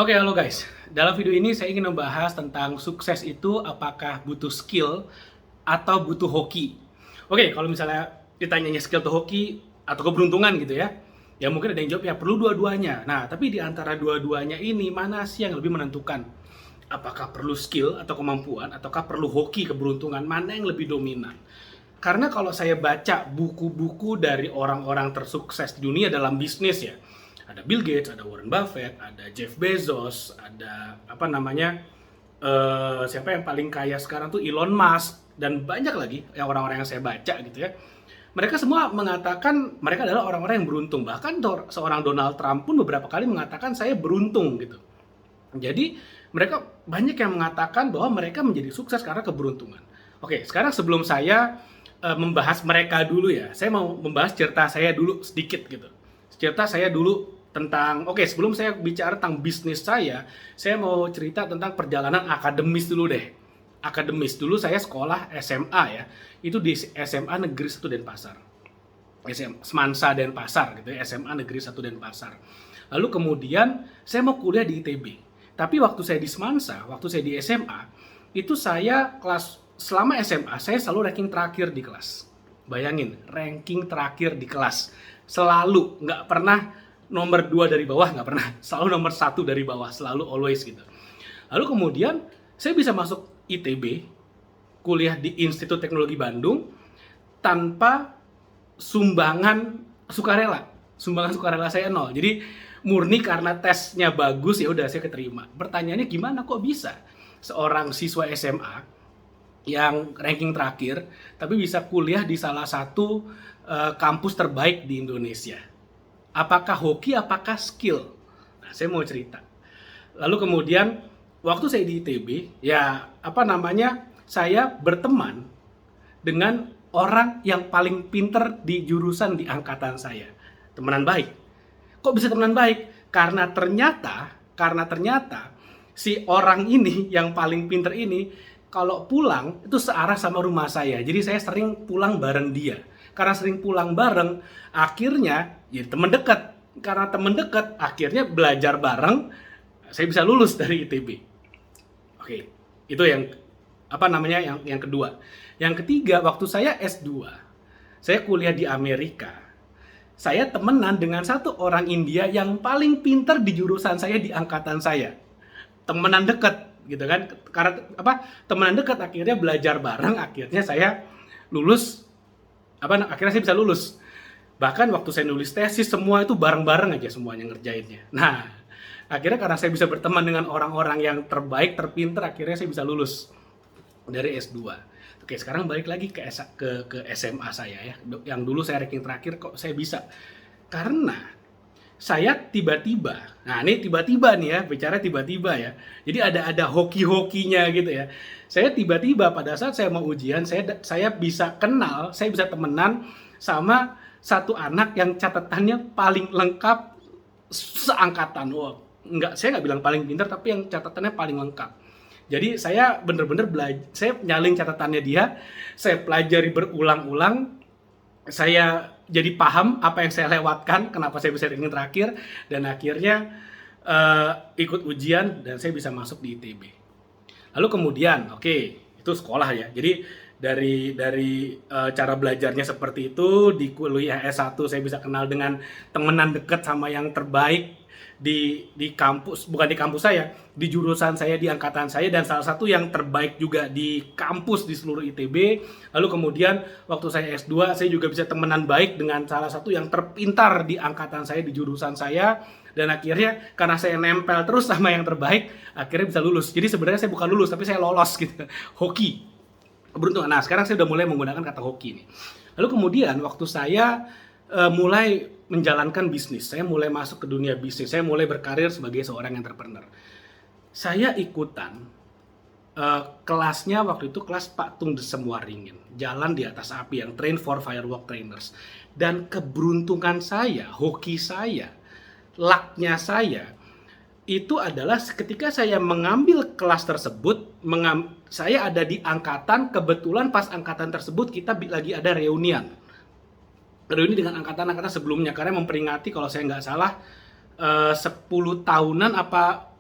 Oke, halo guys. Dalam video ini saya ingin membahas tentang sukses itu apakah butuh skill atau butuh hoki. Oke, kalau misalnya ditanyanya skill atau hoki atau keberuntungan gitu ya, ya mungkin ada yang jawab ya perlu dua-duanya. Nah, tapi di antara dua-duanya ini mana sih yang lebih menentukan? Apakah perlu skill atau kemampuan ataukah perlu hoki keberuntungan? Mana yang lebih dominan? Karena kalau saya baca buku-buku dari orang-orang tersukses di dunia dalam bisnis ya, ada Bill Gates, ada Warren Buffett, ada Jeff Bezos, ada apa namanya, siapa yang paling kaya sekarang tuh Elon Musk, dan banyak lagi yang orang-orang yang saya baca gitu ya. Mereka semua mengatakan mereka adalah orang-orang yang beruntung. Bahkan seorang Donald Trump pun beberapa kali mengatakan saya beruntung gitu. Jadi mereka banyak yang mengatakan bahwa mereka menjadi sukses karena keberuntungan. Oke, sekarang sebelum saya membahas mereka dulu ya, saya mau membahas cerita saya dulu sedikit gitu. Cerita saya dulu tentang, oke, sebelum saya bicara tentang bisnis saya mau cerita tentang perjalanan akademis dulu deh. Akademis dulu saya sekolah SMA ya, itu di SMA Negeri 1 Denpasar. Semansa Denpasar gitu ya, SMA Negeri 1 Denpasar. Lalu kemudian saya mau kuliah di ITB. Tapi waktu saya di Semansa, waktu saya di SMA, itu saya selama SMA saya selalu ranking terakhir di kelas. Bayangin, ranking terakhir di kelas. Selalu, nggak pernah nomor 2 dari bawah, nggak pernah. Selalu nomor 1 dari bawah, selalu always gitu. Lalu kemudian saya bisa masuk ITB, kuliah di Institut Teknologi Bandung, tanpa sumbangan sukarela. Sumbangan sukarela saya nol. Jadi murni karena tesnya bagus, ya udah saya keterima. Pertanyaannya gimana kok bisa seorang siswa SMA yang ranking terakhir tapi bisa kuliah di salah satu kampus terbaik di Indonesia? Apakah hoki, apakah skill? Nah, saya mau cerita. Lalu kemudian waktu saya di ITB, ya apa namanya, saya berteman dengan orang yang paling pinter di jurusan di angkatan saya. Temenan baik. Kok bisa temenan baik? Karena ternyata si orang ini yang paling pinter ini kalau pulang itu searah sama rumah saya. Jadi saya sering pulang bareng dia. Karena sering pulang bareng, akhirnya ya teman dekat. Karena teman dekat, akhirnya belajar bareng, saya bisa lulus dari ITB. Oke, itu yang apa namanya, yang kedua. Yang ketiga, waktu saya S2, saya kuliah di Amerika. Saya temenan dengan satu orang India yang paling pinter di jurusan saya di angkatan saya. Temenan dekat gitu kan, karena apa, temenan dekat, akhirnya belajar bareng, akhirnya saya lulus, akhirnya saya bisa lulus. Bahkan waktu saya nulis tesis semua itu bareng-bareng aja semuanya ngerjainnya. Nah, akhirnya karena saya bisa berteman dengan orang-orang yang terbaik, terpinter, akhirnya saya bisa lulus dari S2. Oke, sekarang balik lagi ke SMA saya ya, yang dulu saya ranking terakhir. Kok saya bisa? Karena saya tiba-tiba, nah ini tiba-tiba nih ya, bicara tiba-tiba ya. Jadi ada hoki-hokinya gitu ya. Saya tiba-tiba pada saat saya mau ujian, saya bisa kenal, saya bisa temenan sama satu anak yang catatannya paling lengkap seangkatan. Wow, enggak, saya nggak bilang paling pintar, tapi yang catatannya paling lengkap. Jadi saya bener-bener belajar, saya nyalin catatannya dia, saya pelajari berulang-ulang, saya jadi paham apa yang saya lewatkan, kenapa saya bisa ranking terakhir, dan akhirnya ikut ujian dan saya bisa masuk di ITB. Lalu kemudian, oke, itu sekolah ya. Jadi dari cara belajarnya seperti itu, di kuliah S1 saya bisa kenal dengan temenan dekat sama yang terbaik di kampus, bukan di kampus saya, di jurusan saya, di angkatan saya, dan salah satu yang terbaik juga di kampus di seluruh ITB. Lalu kemudian waktu saya S2, saya juga bisa temenan baik dengan salah satu yang terpintar di angkatan saya, di jurusan saya, dan akhirnya karena saya nempel terus sama yang terbaik, akhirnya bisa lulus. Jadi sebenarnya saya bukan lulus, tapi saya lolos gitu. Hoki, keberuntungan. Nah, sekarang saya udah mulai menggunakan kata hoki nih. Lalu kemudian waktu saya mulai menjalankan bisnis, saya mulai masuk ke dunia bisnis, saya mulai berkarir sebagai seorang entrepreneur. Saya ikutan kelasnya waktu itu, kelas Pak Tung Desem Waringin, jalan di atas api, yang train for firework trainers. Dan keberuntungan saya, hoki saya, lucknya saya, itu adalah ketika saya mengambil kelas tersebut, saya ada di angkatan, kebetulan pas angkatan tersebut kita lagi ada reuni dengan angkatan-angkatan sebelumnya, karena memperingati, kalau saya nggak salah, 10 tahunan apa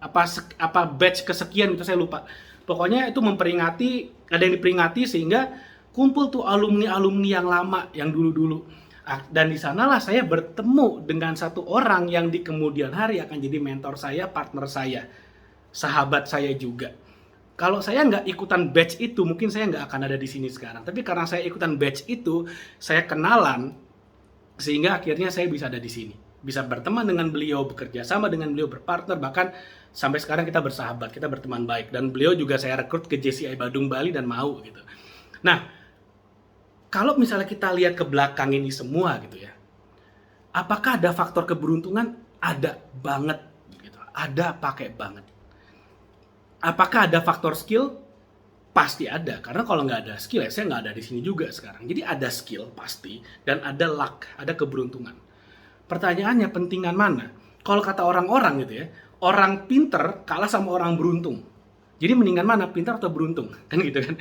batch kesekian itu saya lupa. Pokoknya itu memperingati, ada yang diperingati sehingga kumpul tuh alumni-alumni yang lama, yang dulu-dulu. Dan di sanalah saya bertemu dengan satu orang yang di kemudian hari akan jadi mentor saya, partner saya, sahabat saya juga. Kalau saya nggak ikutan batch itu, mungkin saya nggak akan ada di sini sekarang. Tapi karena saya ikutan batch itu, saya kenalan, sehingga akhirnya saya bisa ada di sini. Bisa berteman dengan beliau, bekerja sama dengan beliau, berpartner, bahkan sampai sekarang kita bersahabat, kita berteman baik. Dan beliau juga saya rekrut ke JCI Badung Bali dan mau gitu. Nah, kalau misalnya kita lihat ke belakang ini semua gitu ya, apakah ada faktor keberuntungan? Ada banget gitu. Ada pakai banget. Apakah ada faktor skill? Pasti ada, karena kalau nggak ada skill ya saya nggak ada di sini juga sekarang. Jadi ada skill pasti, dan ada luck, ada keberuntungan. Pertanyaannya pentingan mana? Kalau kata orang-orang gitu ya, orang pinter kalah sama orang beruntung. Jadi mendingan mana, pintar atau beruntung? Kan gitu kan.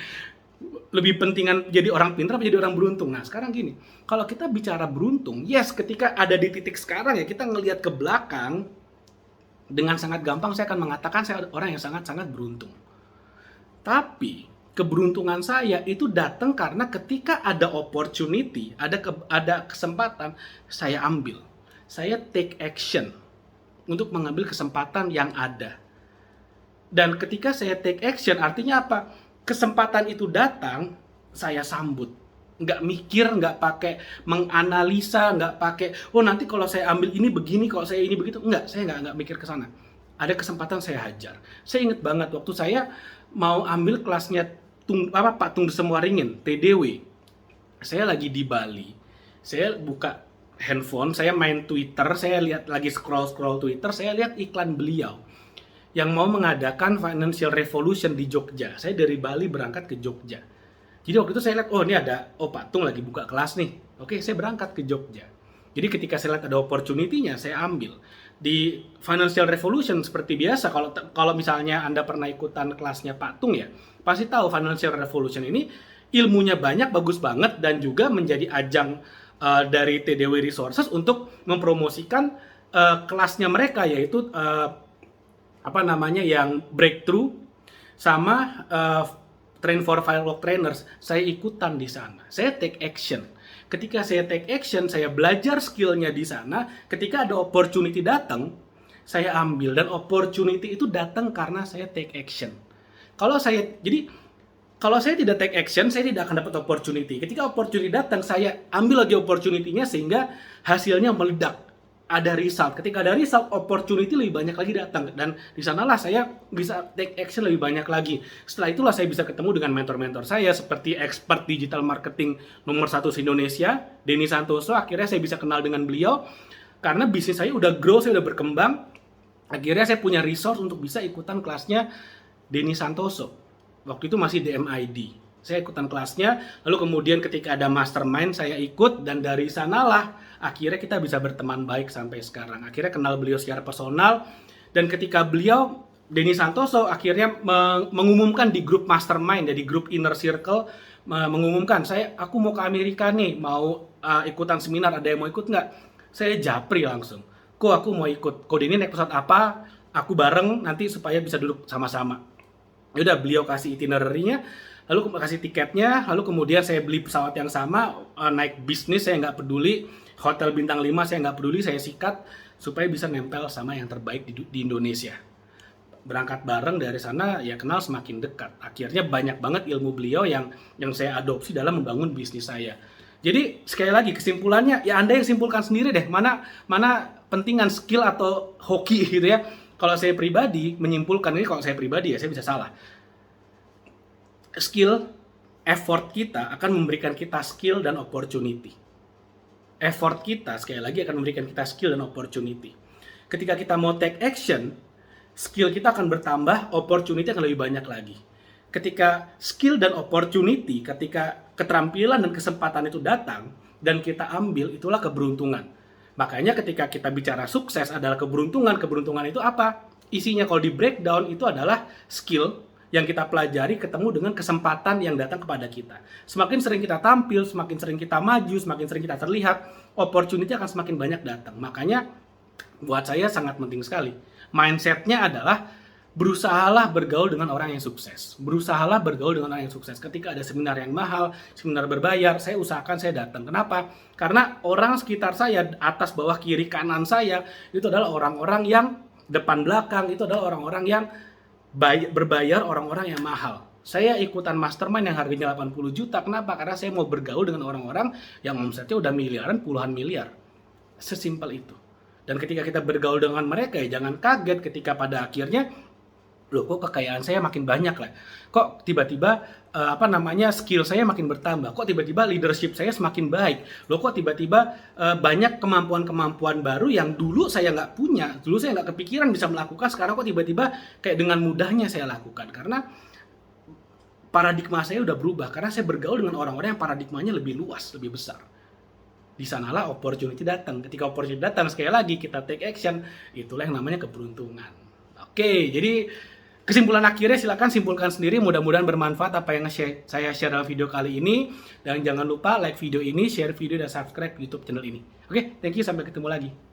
Lebih pentingan jadi orang pintar atau jadi orang beruntung? Nah sekarang gini, kalau kita bicara beruntung, yes, ketika ada di titik sekarang ya kita ngelihat ke belakang, dengan sangat gampang saya akan mengatakan saya orang yang sangat-sangat beruntung. Tapi keberuntungan saya itu datang karena ketika ada opportunity, ada kesempatan, saya ambil. Saya take action untuk mengambil kesempatan yang ada. Dan ketika saya take action, artinya apa? Kesempatan itu datang, saya sambut. Nggak mikir, nggak pakai menganalisa, nggak pakai, oh nanti kalau saya ambil ini begini, kalau saya ini begitu. Nggak, saya nggak mikir ke sana. Ada kesempatan saya hajar. Saya ingat banget waktu saya mau ambil kelasnya Pak Tung Desemwaringin, TDW. Saya lagi di Bali. Saya buka handphone, saya main Twitter, saya lihat lagi scroll Twitter, saya lihat iklan beliau yang mau mengadakan Financial Revolution di Jogja. Saya dari Bali berangkat ke Jogja. Jadi waktu itu saya lihat, oh ini ada, Pak Tung lagi buka kelas nih. Oke, saya berangkat ke Jogja. Jadi ketika saya lihat ada opportunity-nya, saya ambil. Di Financial Revolution seperti biasa, kalau misalnya Anda pernah ikutan kelasnya Pak Tung ya, pasti tahu Financial Revolution ini ilmunya banyak, bagus banget, dan juga menjadi ajang dari TDW Resources untuk mempromosikan kelasnya mereka, yaitu yang breakthrough sama Train for Firewalk Trainers. Saya ikutan di sana. Saya take action. Ketika saya take action, saya belajar skillnya di sana. Ketika ada opportunity datang, saya ambil. Dan opportunity itu datang karena saya take action. Kalau saya tidak take action, saya tidak akan dapat opportunity. Ketika opportunity datang, saya ambil lagi opportunity-nya sehingga hasilnya meledak. Ada result. Ketika ada result, opportunity lebih banyak lagi datang. Dan di sanalah saya bisa take action lebih banyak lagi. Setelah itulah saya bisa ketemu dengan mentor-mentor saya seperti expert digital marketing nomor 1 se-Indonesia, Denny Santoso. Akhirnya saya bisa kenal dengan beliau karena bisnis saya udah grow, saya udah berkembang. Akhirnya saya punya resource untuk bisa ikutan kelasnya Denny Santoso. Waktu itu masih DMID. Saya ikutan kelasnya, lalu kemudian ketika ada mastermind saya ikut, dan dari sanalah akhirnya kita bisa berteman baik sampai sekarang. Akhirnya kenal beliau secara personal, dan ketika beliau, Denny Santoso, akhirnya mengumumkan di grup mastermind, di grup inner circle, mengumumkan, aku mau ke Amerika nih, mau ikutan seminar, ada yang mau ikut nggak? Saya japri langsung, aku mau ikut. Denny naik pesawat apa? Aku bareng nanti supaya bisa duduk sama-sama. Yaudah, beliau kasih itinerary-nya, lalu kasih tiketnya, lalu kemudian saya beli pesawat yang sama, naik bisnis, saya nggak peduli, hotel bintang 5 saya nggak peduli, saya sikat supaya bisa nempel sama yang terbaik di Indonesia. Berangkat bareng dari sana, ya kenal semakin dekat. Akhirnya banyak banget ilmu beliau yang saya adopsi dalam membangun bisnis saya. Jadi sekali lagi kesimpulannya, ya Anda yang simpulkan sendiri deh, mana pentingan skill atau hoki gitu ya. Kalau saya pribadi menyimpulkan ini, kalau saya pribadi ya saya bisa salah. Skill, effort kita akan memberikan kita skill dan opportunity. Effort kita sekali lagi akan memberikan kita skill dan opportunity. Ketika kita mau take action, skill kita akan bertambah, opportunity akan lebih banyak lagi. Ketika skill dan opportunity, ketika keterampilan dan kesempatan itu datang dan kita ambil, itulah keberuntungan. Makanya ketika kita bicara sukses adalah keberuntungan itu apa? Isinya kalau di breakdown itu adalah skill yang kita pelajari ketemu dengan kesempatan yang datang kepada kita. Semakin sering kita tampil, semakin sering kita maju, semakin sering kita terlihat, opportunity akan semakin banyak datang. Makanya buat saya sangat penting sekali. Mindsetnya adalah berusahalah bergaul dengan orang yang sukses. Berusahalah bergaul dengan orang yang sukses. Ketika ada seminar yang mahal, seminar berbayar, saya usahakan saya datang. Kenapa? Karena orang sekitar saya, atas, bawah, kiri, kanan saya, itu adalah orang-orang yang depan belakang, itu adalah orang-orang yang berbayar, orang-orang yang mahal. Saya ikutan mastermind yang harganya 80 juta. Kenapa? Karena saya mau bergaul dengan orang-orang yang omsetnya udah miliaran, puluhan miliar. Sesimpel itu. Dan ketika kita bergaul dengan mereka, ya jangan kaget ketika pada akhirnya, loh kok kekayaan saya makin banyak lah, kok tiba-tiba skill saya makin bertambah, kok tiba-tiba leadership saya semakin baik, loh kok tiba-tiba banyak kemampuan-kemampuan baru yang dulu saya nggak punya, dulu saya nggak kepikiran bisa melakukan, sekarang kok tiba-tiba kayak dengan mudahnya saya lakukan, karena paradigma saya udah berubah, karena saya bergaul dengan orang-orang yang paradigmanya lebih luas, lebih besar. Di sanalah opportunity datang. Ketika opportunity datang, sekali lagi kita take action, itulah yang namanya keberuntungan. Oke, jadi kesimpulan akhirnya silakan simpulkan sendiri, mudah-mudahan bermanfaat apa yang saya share dalam video kali ini. Dan jangan lupa like video ini, share video, dan subscribe YouTube channel ini. Oke, thank you, sampai ketemu lagi.